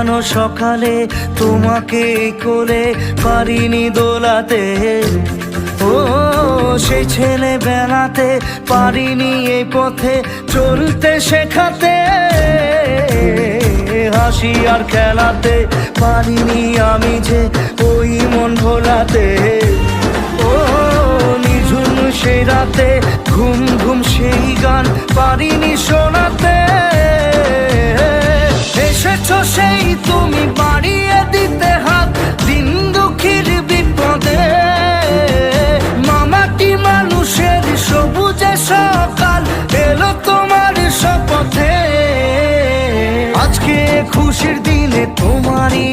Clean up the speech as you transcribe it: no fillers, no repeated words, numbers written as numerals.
কেন সকালে তোমাকে কোলে পারিনি দোলাতে, ও সেই ছেলে বেলাতে পারিনি এই পথে চলতে শেখাতে, হাসি আর খেলাতে পারিনি আমি যে ওই মন ভোলাতে, ও নিঝুম সেই রাতে ঘুম ঘুম সেই গান পারিনি শোনাতে। এসেছো সেই তুমি বাড়িয়ে দিতে হাত দিন দুঃখীর বিপদে, মামাটি মানুষের সবুজে সকাল এলো তোমার শপথে। আজকে খুশির দিনে তোমারই